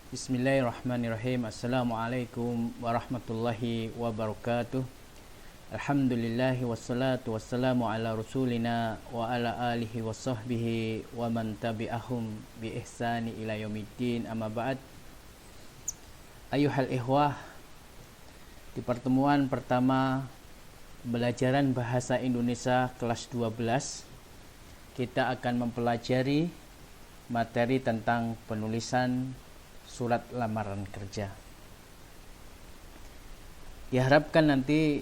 Bismillahirrahmanirrahim. Assalamualaikum warahmatullahi wabarakatuh. Alhamdulillahi wassalatu wassalamu ala rasulina wa ala alihi wa sahbihi wa man tabi'ahum bi ihsani ila yaumiddin, amma ba'd. Ayuhal ikhwah, di pertemuan pertama pembelajaran bahasa Indonesia kelas 12, kita akan mempelajari materi tentang penulisan surat lamaran kerja. Diharapkan nanti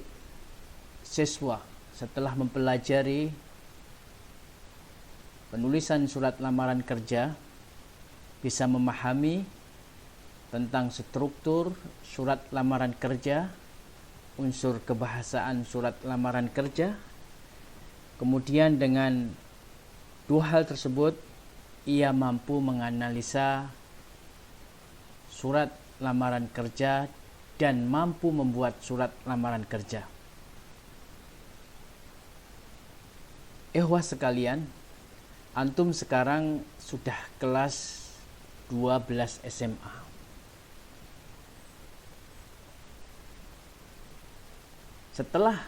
siswa setelah mempelajari penulisan surat lamaran kerja bisa memahami tentang struktur surat lamaran kerja, unsur kebahasaan surat lamaran kerja. Kemudian dengan dua hal tersebut ia mampu menganalisa surat lamaran kerja dan mampu membuat surat lamaran kerja. Ikhwah sekalian, antum sekarang sudah kelas 12 SMA. Setelah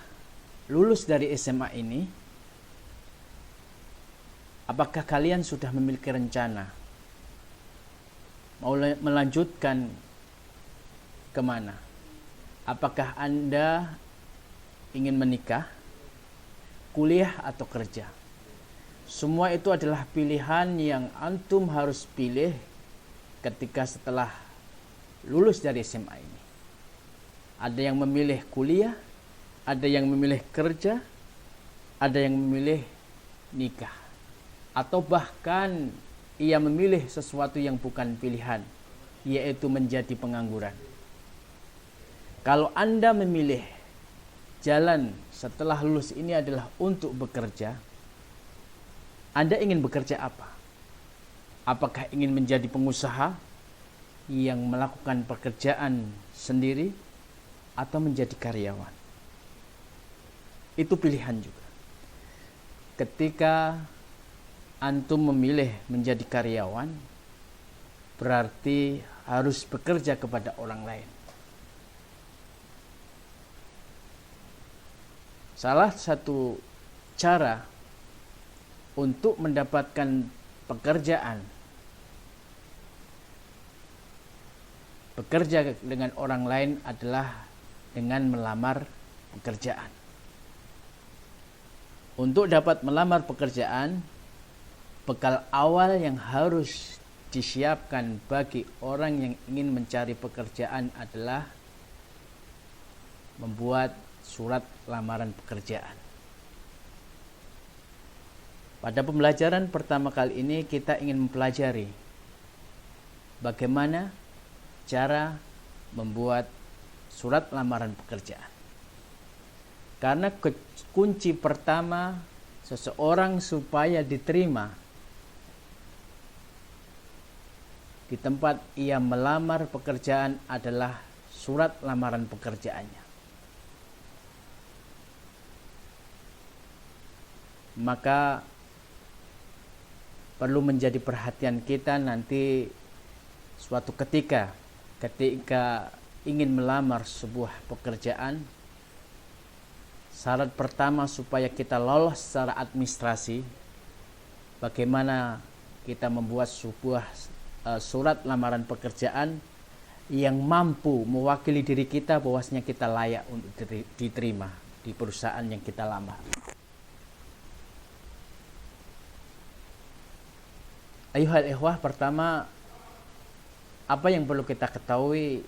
lulus dari SMA ini, apakah kalian sudah memiliki rencana mau melanjutkan kemana? Apakah Anda ingin menikah, kuliah, atau kerja? Semua itu adalah pilihan yang antum harus pilih ketika setelah lulus dari SMA ini. Ada yang memilih kuliah, ada yang memilih kerja, ada yang memilih nikah, atau bahkan ia memilih sesuatu yang bukan pilihan, yaitu menjadi pengangguran. Kalau Anda memilih jalan setelah lulus ini adalah untuk bekerja, Anda ingin bekerja apa? Apakah ingin menjadi pengusaha yang melakukan pekerjaan sendiri atau menjadi karyawan? Itu pilihan juga. Ketika antum memilih menjadi karyawan, berarti harus bekerja kepada orang lain. Salah satu cara untuk mendapatkan pekerjaan, bekerja dengan orang lain adalah dengan melamar pekerjaan. Untuk dapat melamar pekerjaan, bekal awal yang harus disiapkan bagi orang yang ingin mencari pekerjaan adalah membuat surat lamaran pekerjaan. Pada pembelajaran pertama kali ini kita ingin mempelajari bagaimana cara membuat surat lamaran pekerjaan. Karena kunci pertama seseorang supaya diterima di tempat ia melamar pekerjaan adalah surat lamaran pekerjaannya. Maka perlu menjadi perhatian kita nanti suatu ketika ingin melamar sebuah pekerjaan, syarat pertama supaya kita lolos secara administrasi, bagaimana kita membuat sebuah surat lamaran pekerjaan yang mampu mewakili diri kita bahwasanya kita layak untuk diterima di perusahaan yang kita lamar. Ayuhal ikhwah, pertama apa yang perlu kita ketahui,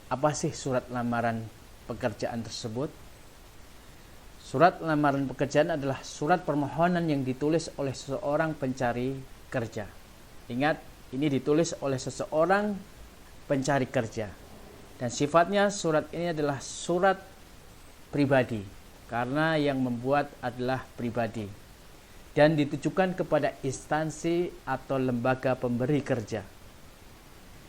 apa sih surat lamaran pekerjaan tersebut? Surat lamaran pekerjaan adalah surat permohonan yang ditulis oleh seseorang pencari kerja. Ingat, ini ditulis oleh seseorang pencari kerja. Dan sifatnya surat ini adalah surat pribadi, karena yang membuat adalah pribadi. Dan ditujukan kepada instansi atau lembaga pemberi kerja.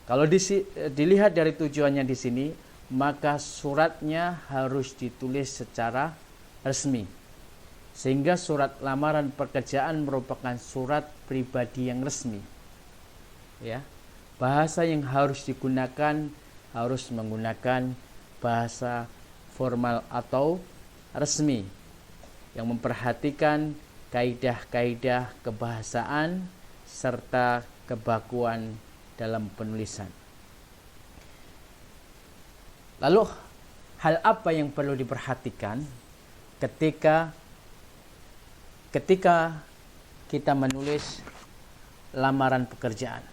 Kalau dilihat dari tujuannya di sini, maka suratnya harus ditulis secara resmi. Sehingga surat lamaran pekerjaan merupakan surat pribadi yang resmi. Ya. Bahasa yang harus digunakan harus menggunakan bahasa formal atau resmi yang memperhatikan kaidah-kaidah kebahasaan serta kebakuan dalam penulisan. Lalu hal apa yang perlu diperhatikan ketika kita menulis lamaran pekerjaan?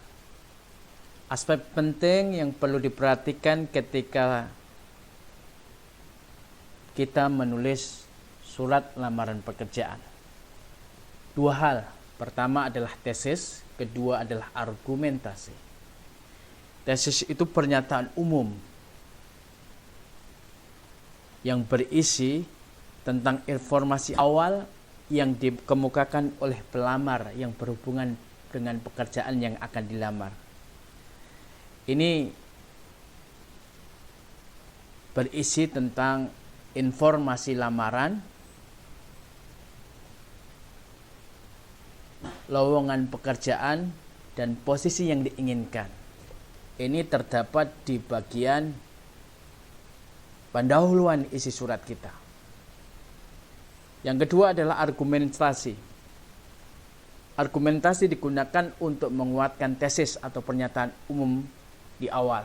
Aspek penting yang perlu diperhatikan ketika kita menulis surat lamaran pekerjaan. Dua hal. Pertama adalah tesis, kedua adalah argumentasi. Tesis itu pernyataan umum yang berisi tentang informasi awal yang dikemukakan oleh pelamar yang berhubungan dengan pekerjaan yang akan dilamar. Ini berisi tentang informasi lamaran, lowongan pekerjaan, dan posisi yang diinginkan. Ini terdapat di bagian pendahuluan isi surat kita. Yang kedua adalah argumentasi. Argumentasi digunakan untuk menguatkan tesis atau pernyataan umum di awal.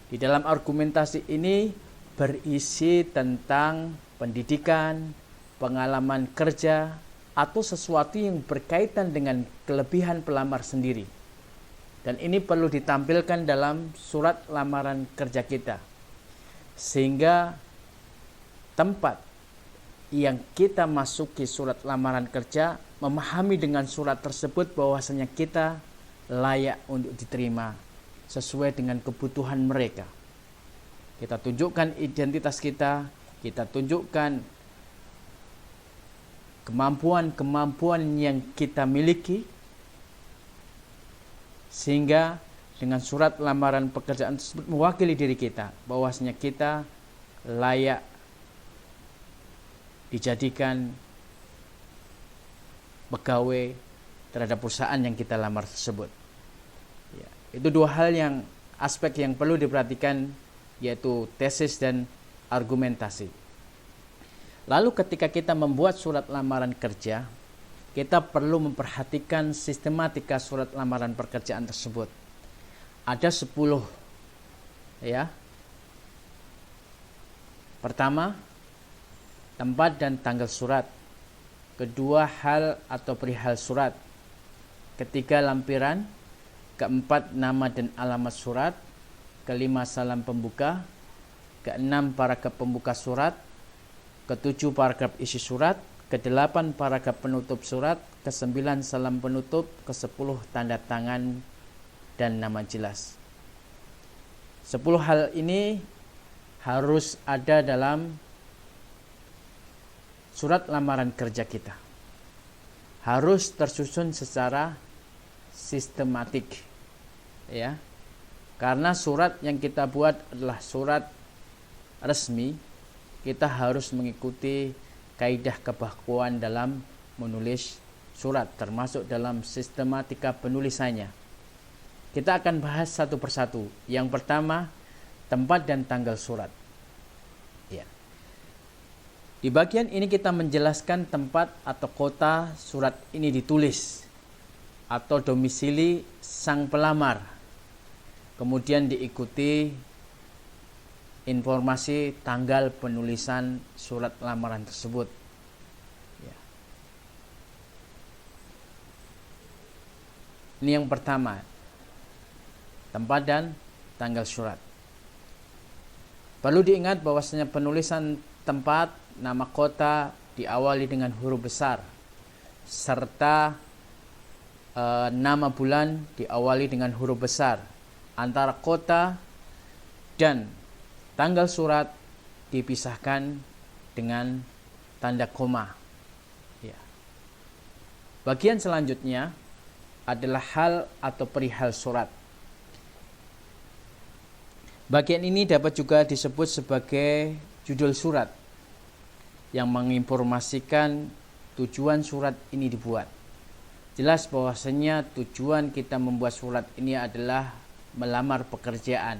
Di dalam argumentasi ini berisi tentang pendidikan, pengalaman kerja, atau sesuatu yang berkaitan dengan kelebihan pelamar sendiri. Dan ini perlu ditampilkan dalam surat lamaran kerja kita. Sehingga tempat yang kita masuki surat lamaran kerja memahami dengan surat tersebut bahwasanya kita layak untuk diterima sesuai dengan kebutuhan mereka. Kita tunjukkan identitas kita tunjukkan kemampuan-kemampuan yang kita miliki, sehingga dengan surat lamaran pekerjaan tersebut mewakili diri kita bahwasanya kita layak dijadikan pegawai terhadap perusahaan yang kita lamar tersebut. Ya, itu dua hal yang aspek yang perlu diperhatikan, yaitu tesis dan argumentasi. Lalu ketika kita membuat surat lamaran kerja, kita perlu memperhatikan sistematika surat lamaran pekerjaan tersebut. Ada 10 ya. Pertama, tempat dan tanggal surat. Kedua, hal atau perihal surat. Ketiga, lampiran. Keempat, nama dan alamat surat. Kelima, salam pembuka. Keenam, paragraf pembuka surat. Ketujuh, paragraf isi surat. Kedelapan, paragraf penutup surat. Kesembilan, salam penutup. Kesepuluh, tanda tangan dan nama jelas. 10 hal ini harus ada dalam surat lamaran kerja kita. Harus tersusun secara sistematik, ya. Karena surat yang kita buat adalah surat resmi, kita harus mengikuti kaidah kebakuan dalam menulis surat, termasuk dalam sistematika penulisannya. Kita akan bahas satu persatu. Yang pertama, tempat dan tanggal surat. Ya. Di bagian ini kita menjelaskan tempat atau kota surat ini ditulis atau domisili sang pelamar. Kemudian diikuti informasi tanggal penulisan surat lamaran tersebut. Ya. Ini yang pertama, tempat dan tanggal surat. Perlu diingat bahwasanya penulisan tempat, nama kota diawali dengan huruf besar, serta nama bulan diawali dengan huruf besar. Antara kota dan tanggal surat dipisahkan dengan tanda koma. Ya. Bagian selanjutnya adalah hal atau perihal surat. Bagian ini dapat juga disebut sebagai judul surat yang menginformasikan tujuan surat ini dibuat. Jelas bahwasanya tujuan kita membuat surat ini adalah melamar pekerjaan.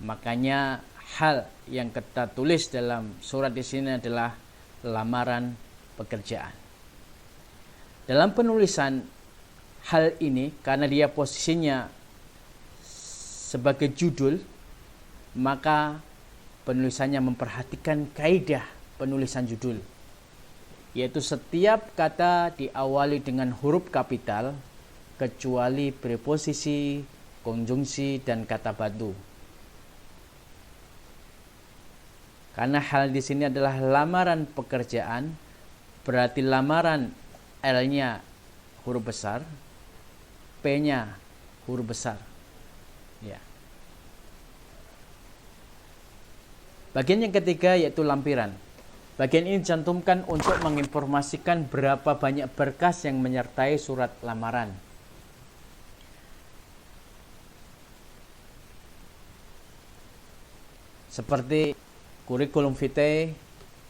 Makanya hal yang kita tulis dalam surat di sini adalah lamaran pekerjaan. Dalam penulisan hal ini, karena dia posisinya sebagai judul, maka penulisannya memperhatikan kaidah penulisan judul, yaitu setiap kata diawali dengan huruf kapital kecuali preposisi, konjungsi, dan kata bantu. Karena hal di sini adalah lamaran pekerjaan, berarti lamaran L-nya huruf besar, P-nya huruf besar. Ya. Bagian yang ketiga yaitu lampiran. Bagian ini dicantumkan untuk menginformasikan berapa banyak berkas yang menyertai surat lamaran. Seperti kurikulum vitae,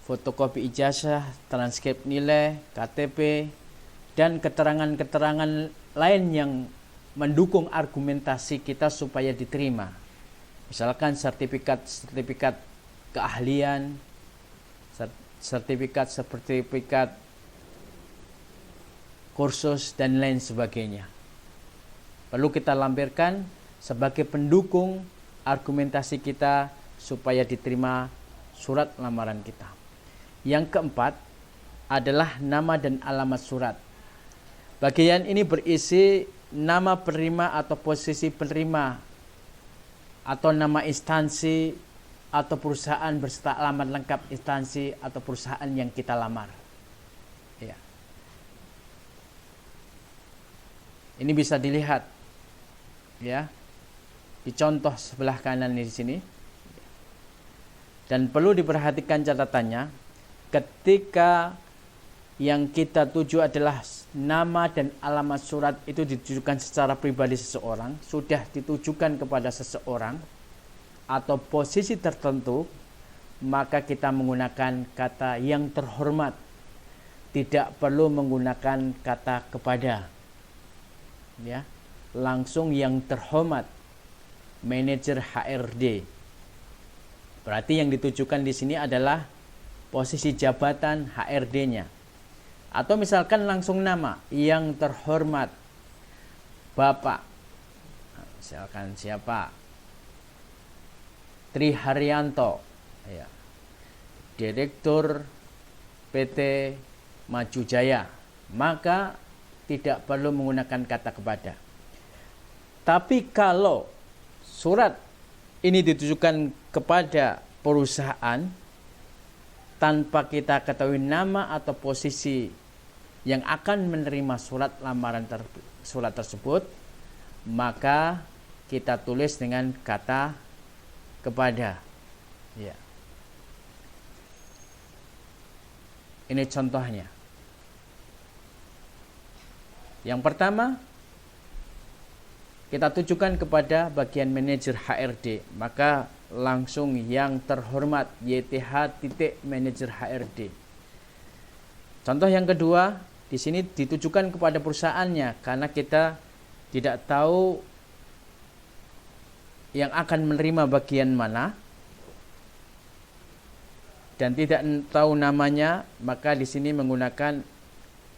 fotokopi ijazah, transkrip nilai, KTP, dan keterangan-keterangan lain yang mendukung argumentasi kita supaya diterima. Misalkan sertifikat keahlian, sertifikat kursus, dan lain sebagainya. Perlu kita lampirkan sebagai pendukung argumentasi kita supaya diterima surat lamaran kita. Yang keempat adalah nama dan alamat surat. Bagian ini berisi nama penerima atau posisi penerima, atau nama instansi atau perusahaan berserta alamat lengkap instansi atau perusahaan yang kita lamar. Ya. Ini bisa dilihat, ya, di contoh sebelah kanan di sini. Dan perlu diperhatikan catatannya, ketika yang kita tuju adalah nama dan alamat surat itu ditujukan secara pribadi seseorang, sudah ditujukan kepada seseorang atau posisi tertentu, maka kita menggunakan kata yang terhormat. Tidak perlu menggunakan kata kepada. Ya, langsung yang terhormat, manajer HRD. Berarti yang ditujukan di sini adalah posisi jabatan HRD-nya. Atau misalkan langsung nama, yang terhormat Bapak, misalkan siapa, Tri Haryanto, ya, Direktur PT Maju Jaya, maka tidak perlu menggunakan kata kepada. Tapi kalau surat ini ditujukan kepada perusahaan tanpa kita ketahui nama atau posisi yang akan menerima surat lamaran surat tersebut, maka kita tulis dengan kata kepada. Ya. Ini contohnya. Yang pertama, kita tujukan kepada bagian manajer HRD, maka langsung yang terhormat YTH titik manajer HRD. Contoh yang kedua, di sini ditujukan kepada perusahaannya karena kita tidak tahu yang akan menerima bagian mana dan tidak tahu namanya, maka di sini menggunakan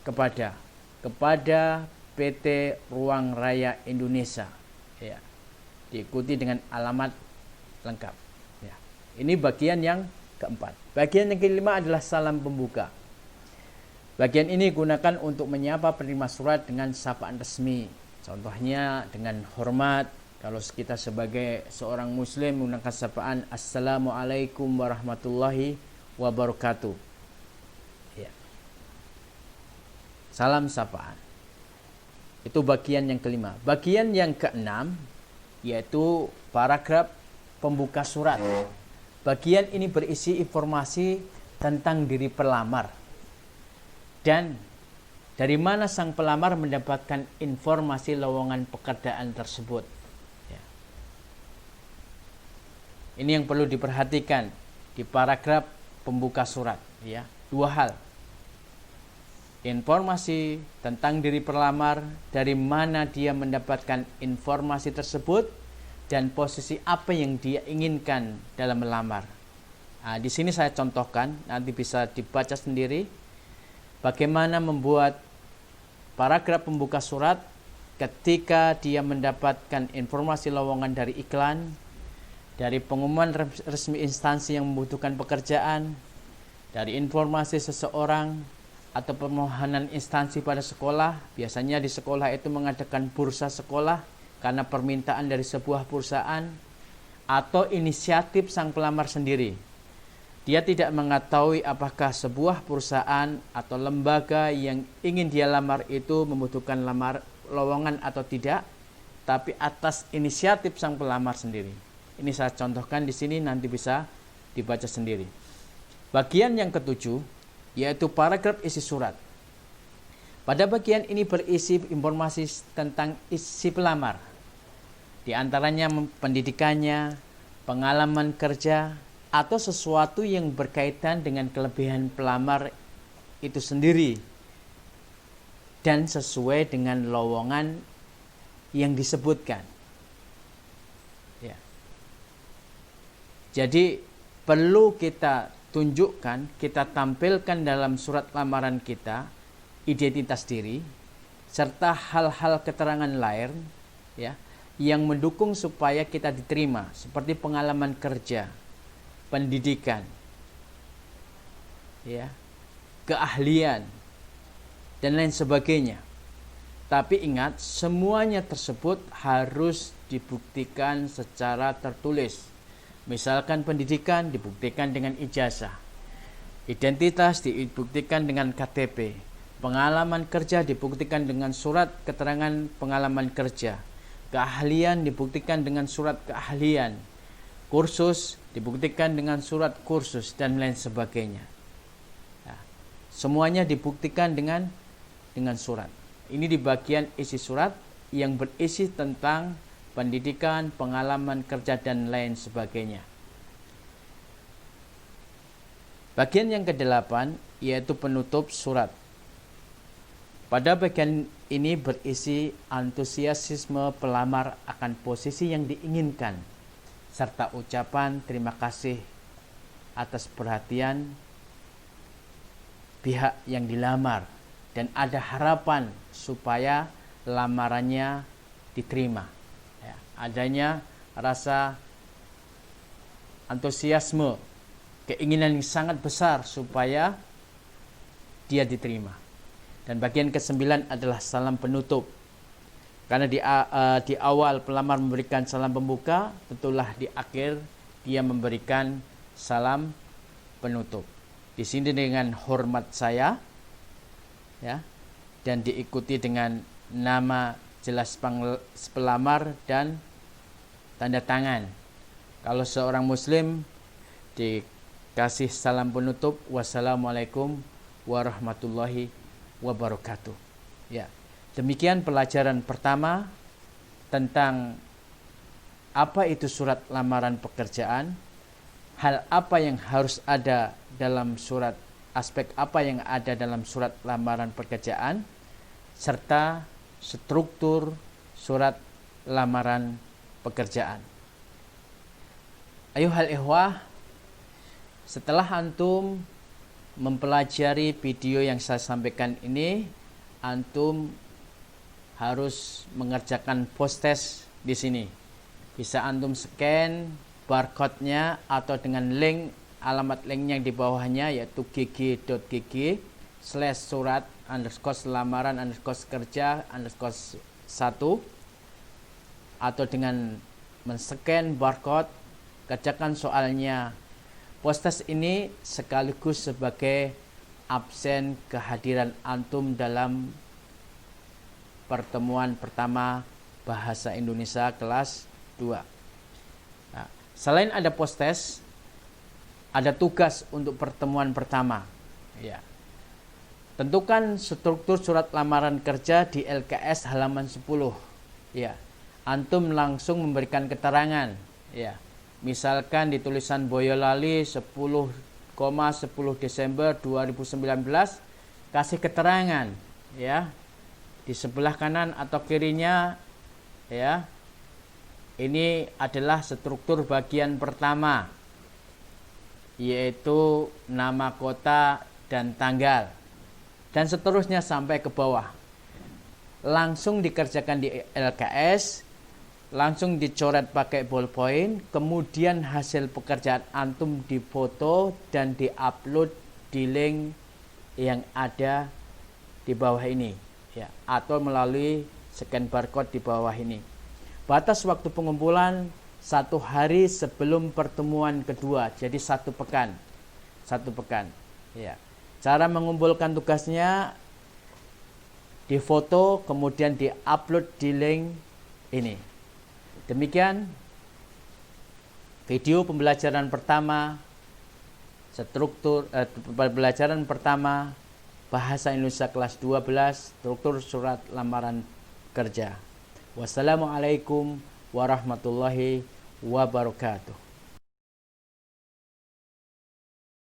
kepada PT Ruang Raya Indonesia, ya, diikuti dengan alamat lengkap. Ya. Ini bagian yang keempat. Bagian yang kelima adalah salam pembuka. Bagian ini gunakan untuk menyapa penerima surat dengan sapaan resmi. Contohnya dengan hormat. Kalau kita sebagai seorang muslim menggunakan sapaan Assalamualaikum warahmatullahi wabarakatuh. Ya. Salam sapaan. Itu bagian yang kelima. Bagian yang keenam yaitu paragraf pembuka surat. Bagian ini berisi informasi tentang diri pelamar dan dari mana sang pelamar mendapatkan informasi lowongan pekerjaan tersebut. Ya. Ini yang perlu diperhatikan di paragraf pembuka surat. Ya, dua hal. informasi tentang diri pelamar, dari mana dia mendapatkan informasi tersebut, dan posisi apa yang dia inginkan dalam melamar. Nah, di sini saya contohkan, nanti bisa dibaca sendiri bagaimana membuat paragraf pembuka surat ketika dia mendapatkan informasi lowongan dari iklan, dari pengumuman resmi instansi yang membutuhkan pekerjaan, dari informasi seseorang, atau permohonan instansi pada sekolah. Biasanya di sekolah itu mengadakan bursa sekolah karena permintaan dari sebuah perusahaan, atau inisiatif sang pelamar sendiri. Dia tidak mengetahui apakah sebuah perusahaan atau lembaga yang ingin dia lamar itu membutuhkan lowongan atau tidak, tapi atas inisiatif sang pelamar sendiri. Ini saya contohkan di sini, nanti bisa dibaca sendiri. Bagian yang ketujuh yaitu paragraf isi surat. Pada bagian ini berisi informasi tentang isi pelamar, di antaranya pendidikannya, pengalaman kerja, atau sesuatu yang berkaitan dengan kelebihan pelamar itu sendiri dan sesuai dengan lowongan yang disebutkan. Ya. Jadi perlu kita tunjukkan, kita tampilkan dalam surat lamaran kita identitas diri serta hal-hal keterangan lain ya yang mendukung supaya kita diterima, seperti pengalaman kerja, pendidikan, ya, keahlian dan lain sebagainya. Tapi ingat, semuanya tersebut harus dibuktikan secara tertulis. Misalkan pendidikan dibuktikan dengan ijazah, identitas dibuktikan dengan KTP, pengalaman kerja dibuktikan dengan surat keterangan pengalaman kerja, keahlian dibuktikan dengan surat keahlian, kursus dibuktikan dengan surat kursus, dan lain sebagainya. Nah, semuanya dibuktikan dengan surat. Ini di bagian isi surat yang berisi tentang pendidikan, pengalaman kerja, dan lain sebagainya. Bagian yang ke-8 yaitu penutup surat. Pada bagian ini berisi antusiasme pelamar akan posisi yang diinginkan, serta ucapan terima kasih atas perhatian pihak yang dilamar, dan ada harapan supaya lamarannya diterima. Ya, adanya rasa antusiasme, keinginan yang sangat besar supaya dia diterima. Dan bagian ke-9 adalah salam penutup. Karena di awal pelamar memberikan salam pembuka, tentulah di akhir dia memberikan salam penutup. Di sini dengan hormat saya, ya, dan diikuti dengan nama jelas pelamar dan tanda tangan. Kalau seorang muslim dikasih salam penutup, wassalamualaikum warahmatullahi wabarakatuh. Ya, demikian pelajaran pertama tentang apa itu surat lamaran pekerjaan, hal apa yang harus ada dalam surat, aspek apa yang ada dalam surat lamaran pekerjaan, serta struktur surat lamaran pekerjaan. Ayuhal ikhwah, setelah antum mempelajari video yang saya sampaikan ini, antum harus mengerjakan post test di sini. Bisa antum scan barcode-nya atau dengan link, alamat linknya yang di bawahnya, yaitu gg.surat_lamaran_kerja_1, atau dengan men-scan barcode, kerjakan soalnya. Post test ini sekaligus sebagai absen kehadiran antum dalam pertemuan pertama Bahasa Indonesia kelas 2. Nah, selain ada post test, ada tugas untuk pertemuan pertama. Ya. Tentukan struktur surat lamaran kerja di LKS halaman 10. Ya. Antum langsung memberikan keterangan. Ya. Misalkan di tulisan Boyolali 10,10 Desember 2019, kasih keterangan ya. Di sebelah kanan atau kirinya ya. Ini adalah struktur bagian pertama, yaitu nama kota dan tanggal, dan seterusnya sampai ke bawah. Langsung dikerjakan di LKS, langsung dicoret pakai ballpoint, kemudian hasil pekerjaan antum difoto dan diupload di link yang ada di bawah ini ya, atau melalui scan barcode di bawah ini. Batas waktu pengumpulan 1 hari sebelum pertemuan kedua, jadi 1 pekan. 1 pekan. Ya. Cara mengumpulkan tugasnya difoto kemudian diupload di link ini. Demikian video pembelajaran pertama pembelajaran pertama Bahasa Indonesia kelas 12 struktur surat lamaran kerja. Wassalamualaikum warahmatullahi wabarakatuh.